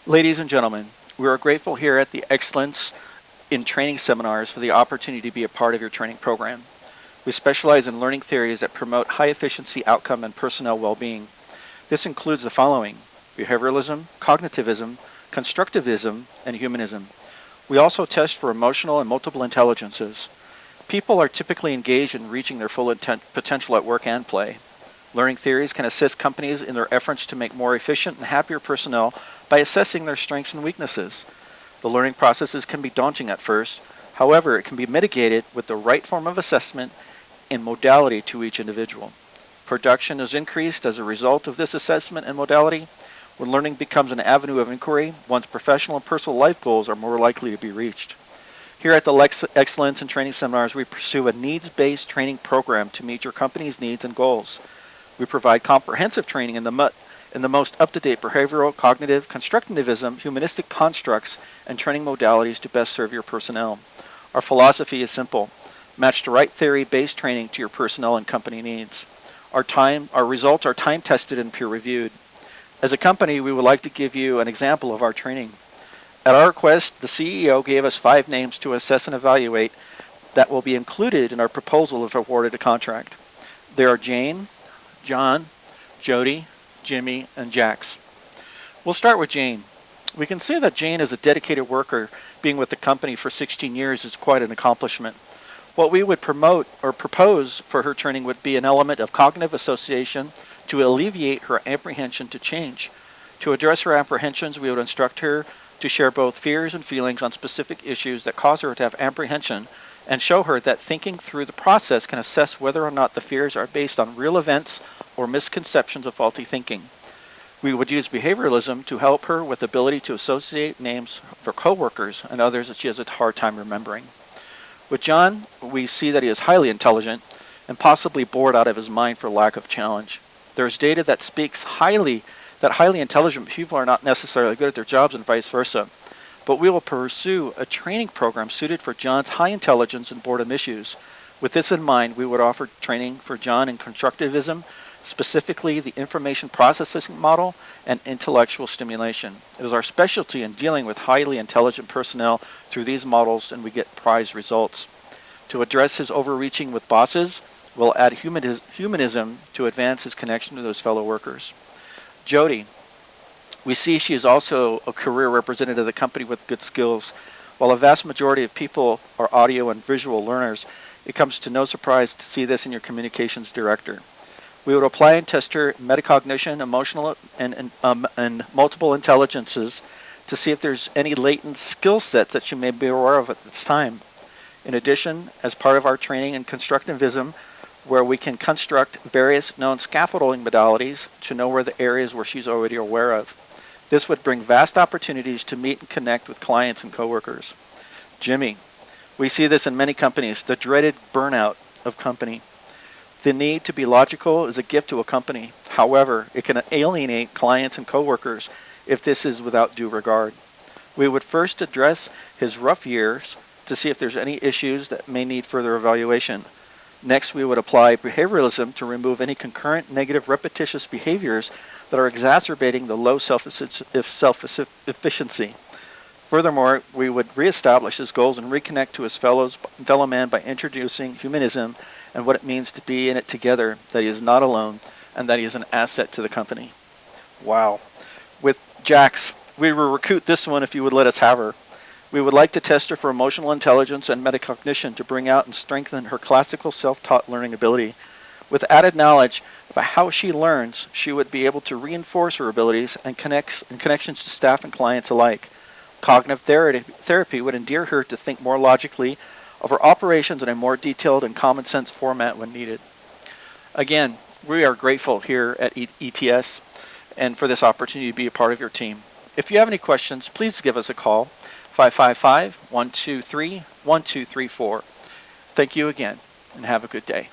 Ladies and gentlemen, we are grateful here at the Excellence in Training Seminars for the opportunity to be a part of your training program. We specialize in learning theories that promote high efficiency outcome and personnel well-being. This includes the following: behavioralism, cognitivism, constructivism, and humanism. We also test for emotional and multiple intelligences. People are typically engaged in reaching their full potential at work and play. Learning theories can assist companies in their efforts to make more efficient and happier personnel by assessing their strengths and weaknesses. The learning processes can be daunting at first. However, it can be mitigated with the right form of assessment and modality to each individual. Production is increased as a result of this assessment and modality. When learning becomes an avenue of inquiry, one's professional and personal life goals are more likely to be reached. Here at the Excellence in Training Seminars, we pursue a needs-based training program to meet your company's needs and goals. We provide comprehensive training in the most up-to-date behavioral, cognitive, constructivism, humanistic constructs, and training modalities to best serve your personnel. Our philosophy is simple: match the right theory-based training to your personnel and company needs. Our results are time-tested and peer-reviewed. As a company, we would like to give you an example of our training. At our request, the CEO gave us 5 names to assess and evaluate that will be included in our proposal if awarded a contract. They are Jane, John, Jody, Jimmy, and Jax. We'll start with Jane. We can see that Jane is a dedicated worker. Being with the company for 16 years is quite an accomplishment. What we would promote or propose for her training would be an element of cognitive association to alleviate her apprehension to change. To address her apprehensions, we would instruct her to share both fears and feelings on specific issues that cause her to have apprehension, and show her that thinking through the process can assess whether or not the fears are based on real events or misconceptions of faulty thinking. We would use behavioralism to help her with the ability to associate names for coworkers and others that she has a hard time remembering. With John, we see that he is highly intelligent and possibly bored out of his mind for lack of challenge. There is data that speaks that highly intelligent people are not necessarily good at their jobs and vice versa. But we will pursue a training program suited for John's high intelligence and boredom issues. With this in mind, we would offer training for John in constructivism, specifically the information processing model and intellectual stimulation. It is our specialty in dealing with highly intelligent personnel through these models, and we get prize results. To address his overreaching with bosses, we'll add humanism to advance his connection to those fellow workers. Jody. We see she is also a career representative of the company with good skills. While a vast majority of people are audio and visual learners, it comes to no surprise to see this in your communications director. We would apply and test her metacognition, emotional, and multiple intelligences to see if there's any latent skill sets that she may be aware of at this time. In addition, as part of our training in constructivism, where we can construct various known scaffolding modalities to know where the areas where she's already aware of. This would bring vast opportunities to meet and connect with clients and coworkers. Jimmy. We see this in many companies, the dreaded burnout of company. The need to be logical is a gift to a company. However, it can alienate clients and coworkers if this is without due regard. We would first address his rough years to see if there's any issues that may need further evaluation. Next, we would apply behavioralism to remove any concurrent negative repetitious behaviors that are exacerbating the low self-efficiency. Furthermore, we would reestablish his goals and reconnect to his fellow man by introducing humanism and what it means to be in it together, that he is not alone, and that he is an asset to the company. Wow. With Jax, we will recruit this one if you would let us have her. We would like to test her for emotional intelligence and metacognition to bring out and strengthen her classical self-taught learning ability. With added knowledge about how she learns, she would be able to reinforce her abilities and connections to staff and clients alike. Cognitive therapy would endear her to think more logically of her operations in a more detailed and common sense format when needed. Again, we are grateful here at ETS and for this opportunity to be a part of your team. If you have any questions, please give us a call, 555-123-1234. Thank you again, and have a good day.